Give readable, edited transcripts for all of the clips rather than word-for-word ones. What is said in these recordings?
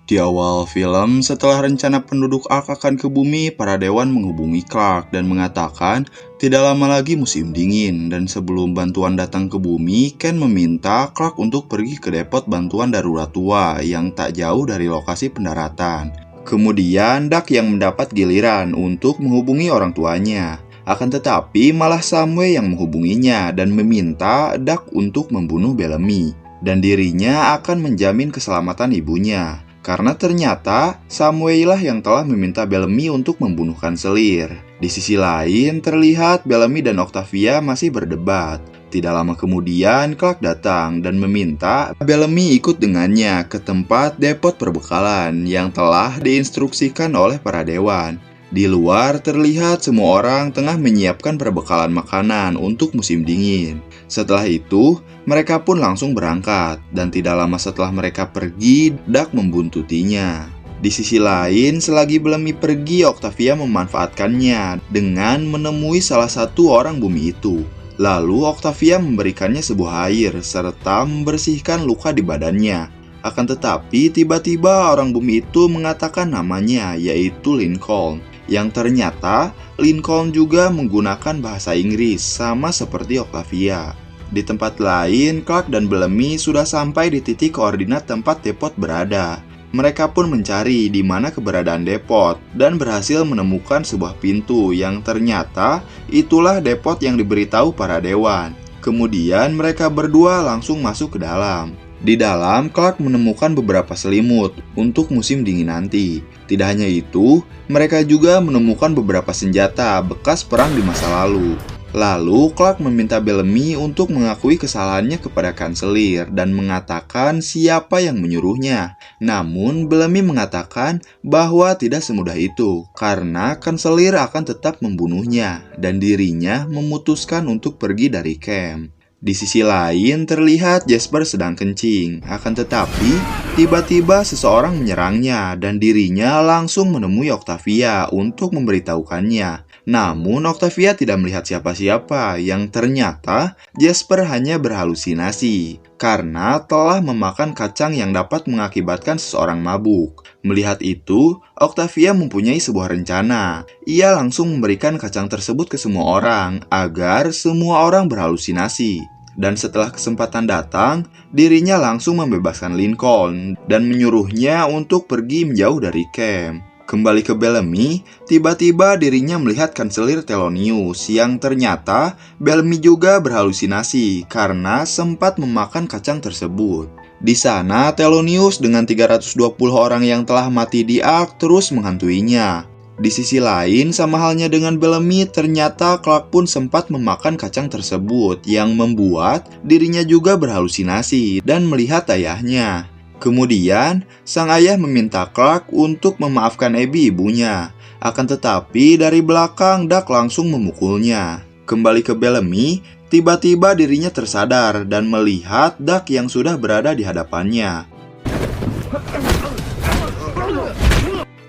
Di awal film, setelah rencana penduduk Ark akan ke bumi, para dewan menghubungi Clark dan mengatakan tidak lama lagi musim dingin. Dan sebelum bantuan datang ke bumi, Ken meminta Clark untuk pergi ke depot bantuan darurat tua yang tak jauh dari lokasi pendaratan. Kemudian Duck yang mendapat giliran untuk menghubungi orang tuanya. Akan tetapi malah Samway yang menghubunginya dan meminta Duck untuk membunuh Bellamy. Dan dirinya akan menjamin keselamatan ibunya. Karena ternyata Samway lah yang telah meminta Bellamy untuk membunuh kanselir. Di sisi lain, terlihat Bellamy dan Octavia masih berdebat. Tidak lama kemudian, Clark datang dan meminta Bellamy ikut dengannya ke tempat depot perbekalan yang telah diinstruksikan oleh para dewan. Di luar terlihat semua orang tengah menyiapkan perbekalan makanan untuk musim dingin. Setelah itu, mereka pun langsung berangkat, dan tidak lama setelah mereka pergi, Duck membuntutinya. Di sisi lain, selagi Bellamy pergi, Octavia memanfaatkannya dengan menemui salah satu orang bumi itu. Lalu Octavia memberikannya sebuah air, serta membersihkan luka di badannya. Akan tetapi, tiba-tiba orang bumi itu mengatakan namanya, yaitu Lincoln. Yang ternyata, Lincoln juga menggunakan bahasa Inggris, sama seperti Octavia. Di tempat lain, Clark dan Bellamy sudah sampai di titik koordinat tempat depot berada. Mereka pun mencari di mana keberadaan depot, dan berhasil menemukan sebuah pintu yang ternyata itulah depot yang diberitahu para dewan. Kemudian mereka berdua langsung masuk ke dalam. Di dalam, Clark menemukan beberapa selimut untuk musim dingin nanti. Tidak hanya itu, mereka juga menemukan beberapa senjata bekas perang di masa lalu. Lalu, Clark meminta Bellamy untuk mengakui kesalahannya kepada kanselir dan mengatakan siapa yang menyuruhnya. Namun, Bellamy mengatakan bahwa tidak semudah itu, karena kanselir akan tetap membunuhnya dan dirinya memutuskan untuk pergi dari camp. Di sisi lain, terlihat Jasper sedang kencing. Akan tetapi, tiba-tiba seseorang menyerangnya dan dirinya langsung menemui Octavia untuk memberitahukannya. Namun, Octavia tidak melihat siapa-siapa yang ternyata Jasper hanya berhalusinasi karena telah memakan kacang yang dapat mengakibatkan seseorang mabuk. Melihat itu, Octavia mempunyai sebuah rencana. Ia langsung memberikan kacang tersebut ke semua orang agar semua orang berhalusinasi. Dan setelah kesempatan datang, dirinya langsung membebaskan Lincoln dan menyuruhnya untuk pergi menjauh dari camp. Kembali ke Bellamy, tiba-tiba dirinya melihat kanselir Thelonious yang ternyata Bellamy juga berhalusinasi karena sempat memakan kacang tersebut. Di sana, Thelonious dengan 320 orang yang telah mati di Ark terus menghantuinya. Di sisi lain, sama halnya dengan Bellamy, ternyata Clark pun sempat memakan kacang tersebut yang membuat dirinya juga berhalusinasi dan melihat ayahnya. Kemudian, sang ayah meminta Clark untuk memaafkan Abby ibunya. Akan tetapi, dari belakang Duck langsung memukulnya. Kembali ke Bellamy, tiba-tiba dirinya tersadar dan melihat Duck yang sudah berada di hadapannya.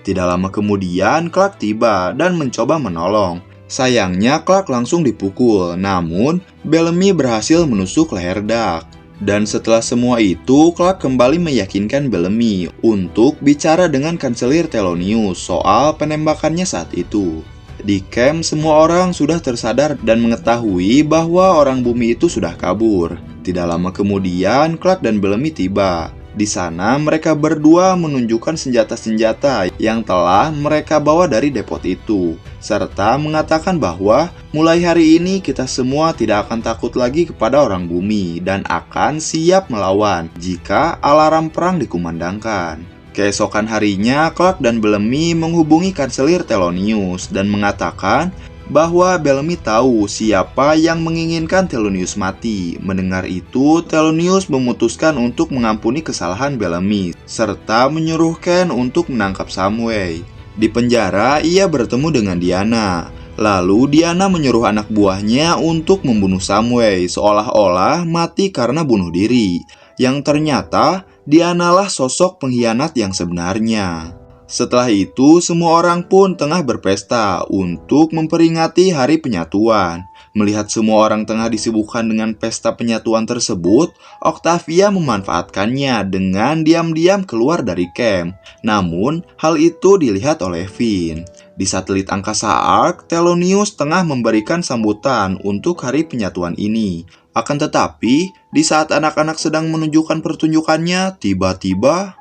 Tidak lama kemudian, Clark tiba dan mencoba menolong. Sayangnya, Clark langsung dipukul, namun Bellamy berhasil menusuk leher Duck. Dan setelah semua itu, Clark kembali meyakinkan Bellamy untuk bicara dengan kanselir Thelonious soal penembakannya saat itu. Di camp, semua orang sudah tersadar dan mengetahui bahwa orang bumi itu sudah kabur. Tidak lama kemudian, Clark dan Bellamy tiba. Di sana, mereka berdua menunjukkan senjata-senjata yang telah mereka bawa dari depot itu, serta mengatakan bahwa mulai hari ini kita semua tidak akan takut lagi kepada orang bumi dan akan siap melawan jika alarm perang dikumandangkan. Keesokan harinya, Clark dan Bellamy menghubungi kanselir Thelonious dan mengatakan bahwa Bellamy tahu siapa yang menginginkan Thelonious mati. Mendengar itu, Thelonious memutuskan untuk mengampuni kesalahan Bellamy, serta menyuruh Ken untuk menangkap Samway. Di penjara, ia bertemu dengan Diana. Lalu Diana menyuruh anak buahnya untuk membunuh Samway, seolah-olah mati karena bunuh diri. Yang ternyata, Dianalah sosok pengkhianat yang sebenarnya. Setelah itu, semua orang pun tengah berpesta untuk memperingati hari penyatuan. Melihat semua orang tengah disibukkan dengan pesta penyatuan tersebut, Octavia memanfaatkannya dengan diam-diam keluar dari camp. Namun, hal itu dilihat oleh Finn. Di satelit angkasa Ark, Thelonious tengah memberikan sambutan untuk hari penyatuan ini. Akan tetapi, di saat anak-anak sedang menunjukkan pertunjukannya, tiba-tiba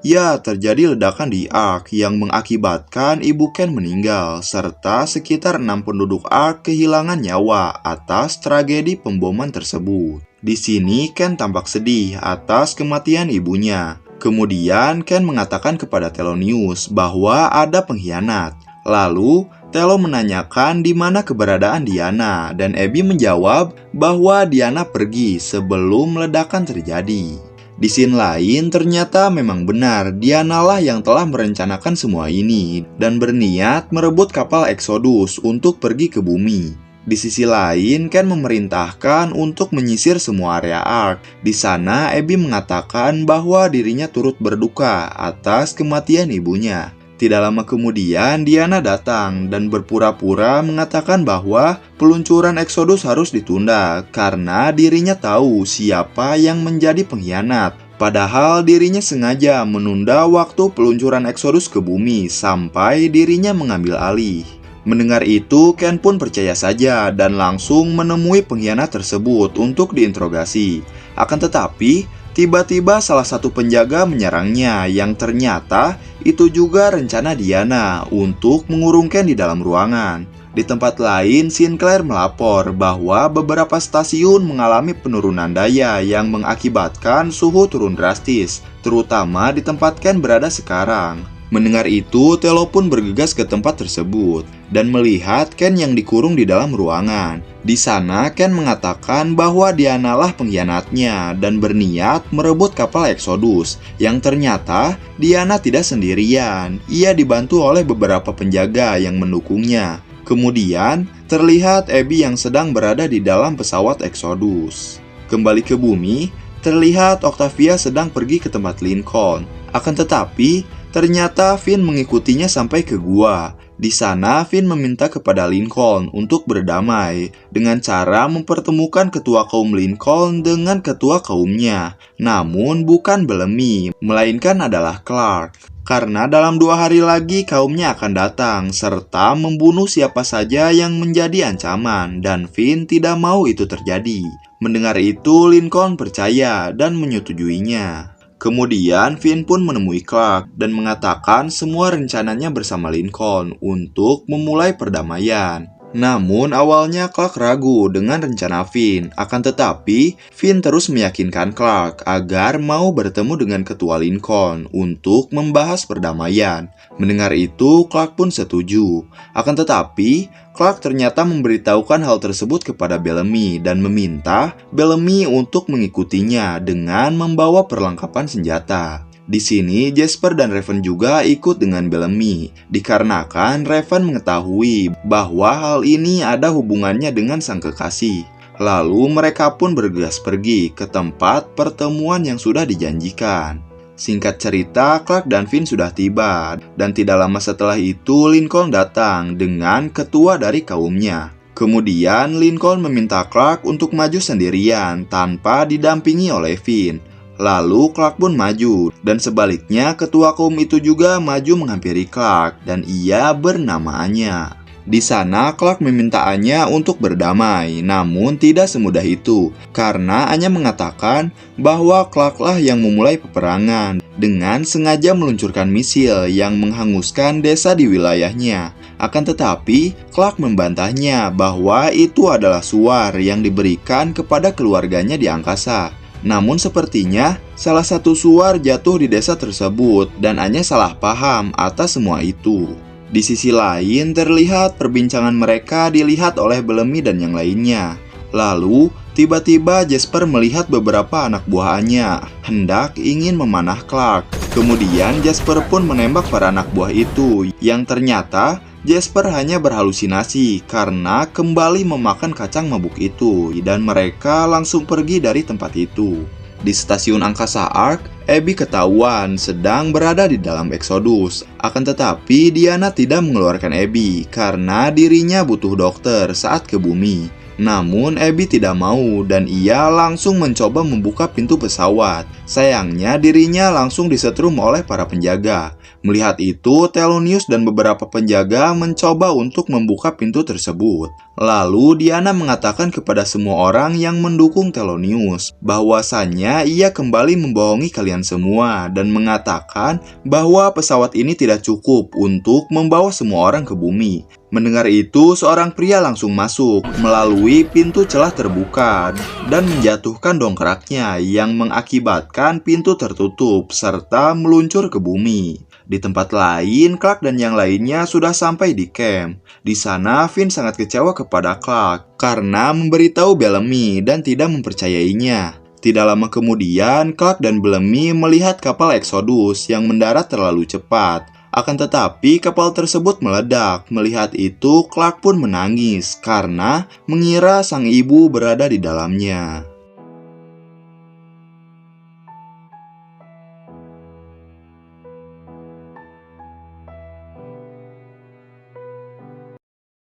ya, terjadi ledakan di Ark yang mengakibatkan Ibu Ken meninggal, serta sekitar 6 penduduk Ark kehilangan nyawa atas tragedi pemboman tersebut. Di sini Ken tampak sedih atas kematian ibunya. Kemudian Ken mengatakan kepada Thelonious bahwa ada pengkhianat. Lalu Telo menanyakan di mana keberadaan Diana, dan Abby menjawab bahwa Diana pergi sebelum ledakan terjadi. Di scene lain, ternyata memang benar Diana lah yang telah merencanakan semua ini dan berniat merebut kapal Exodus untuk pergi ke bumi. Di sisi lain, Ken memerintahkan untuk menyisir semua area Ark. Di sana, Abby mengatakan bahwa dirinya turut berduka atas kematian ibunya. Tidak lama kemudian, Diana datang dan berpura-pura mengatakan bahwa peluncuran Exodus harus ditunda karena dirinya tahu siapa yang menjadi pengkhianat. Padahal dirinya sengaja menunda waktu peluncuran Exodus ke bumi sampai dirinya mengambil alih. Mendengar itu, Ken pun percaya saja dan langsung menemui pengkhianat tersebut untuk diinterogasi. Akan tetapi, tiba-tiba salah satu penjaga menyerangnya yang ternyata itu juga rencana Diana untuk mengurung Ken di dalam ruangan. Di tempat lain, Sinclair melapor bahwa beberapa stasiun mengalami penurunan daya yang mengakibatkan suhu turun drastis, terutama di tempat Ken berada sekarang. Mendengar itu, Telo pun bergegas ke tempat tersebut dan melihat Ken yang dikurung di dalam ruangan. Di sana, Ken mengatakan bahwa Diana lah pengkhianatnya dan berniat merebut kapal Exodus, yang ternyata Diana tidak sendirian. Ia dibantu oleh beberapa penjaga yang mendukungnya. Kemudian, terlihat Abby yang sedang berada di dalam pesawat Exodus. Kembali ke bumi, terlihat Octavia sedang pergi ke tempat Lincoln. Akan tetapi, ternyata Finn mengikutinya sampai ke gua. Di sana, Finn meminta kepada Lincoln untuk berdamai dengan cara mempertemukan ketua kaum Lincoln dengan ketua kaumnya. Namun bukan Bellamy, melainkan adalah Clark. Karena dalam 2 hari lagi kaumnya akan datang serta membunuh siapa saja yang menjadi ancaman, dan Finn tidak mau itu terjadi. Mendengar itu, Lincoln percaya dan menyetujuinya. Kemudian Finn pun menemui Clark dan mengatakan semua rencananya bersama Lincoln untuk memulai perdamaian. Namun awalnya Clark ragu dengan rencana Finn, akan tetapi Finn terus meyakinkan Clark agar mau bertemu dengan ketua Lincoln untuk membahas perdamaian. Mendengar itu, Clark pun setuju. Akan tetapi, Clark ternyata memberitahukan hal tersebut kepada Bellamy dan meminta Bellamy untuk mengikutinya dengan membawa perlengkapan senjata. Di sini, Jasper dan Raven juga ikut dengan Bellamy, dikarenakan Raven mengetahui bahwa hal ini ada hubungannya dengan sang kekasih. Lalu mereka pun bergegas pergi ke tempat pertemuan yang sudah dijanjikan. Singkat cerita, Clark dan Finn sudah tiba, dan tidak lama setelah itu Lincoln datang dengan ketua dari kaumnya. Kemudian Lincoln meminta Clark untuk maju sendirian tanpa didampingi oleh Finn. Lalu Clark pun maju, dan sebaliknya ketua kaum itu juga maju menghampiri Clark, dan ia bernama Anya. Di sana Clark meminta Anya untuk berdamai, namun tidak semudah itu, karena Anya mengatakan bahwa Clark lah yang memulai peperangan dengan sengaja meluncurkan misil yang menghanguskan desa di wilayahnya. Akan tetapi, Clark membantahnya bahwa itu adalah suar yang diberikan kepada keluarganya di angkasa. Namun sepertinya salah satu suar jatuh di desa tersebut dan Anya salah paham atas semua itu. Di sisi lain terlihat perbincangan mereka dilihat oleh Bellamy dan yang lainnya. Lalu tiba-tiba Jasper melihat beberapa anak buah Anya hendak ingin memanah Clark. Kemudian Jasper pun menembak para anak buah itu yang ternyata Jasper hanya berhalusinasi karena kembali memakan kacang mabuk itu dan mereka langsung pergi dari tempat itu. Di stasiun angkasa Ark, Abby ketahuan sedang berada di dalam Exodus. Akan tetapi Diana tidak mengeluarkan Abby karena dirinya butuh dokter saat ke bumi. Namun Abby tidak mau dan ia langsung mencoba membuka pintu pesawat. Sayangnya dirinya langsung disetrum oleh para penjaga. Melihat itu, Thelonious dan beberapa penjaga mencoba untuk membuka pintu tersebut. Lalu Diana mengatakan kepada semua orang yang mendukung Thelonious bahwasannya ia kembali membohongi kalian semua dan mengatakan bahwa pesawat ini tidak cukup untuk membawa semua orang ke bumi. Mendengar itu, seorang pria langsung masuk melalui pintu celah terbuka dan menjatuhkan dongkraknya yang mengakibatkan pintu tertutup serta meluncur ke bumi. Di tempat lain, Clark dan yang lainnya sudah sampai di camp. Di sana, Finn sangat kecewa kepada Clark karena memberitahu Bellamy dan tidak mempercayainya. Tidak lama kemudian, Clark dan Bellamy melihat kapal Exodus yang mendarat terlalu cepat. Akan tetapi, kapal tersebut meledak. Melihat itu, Clark pun menangis karena mengira sang ibu berada di dalamnya.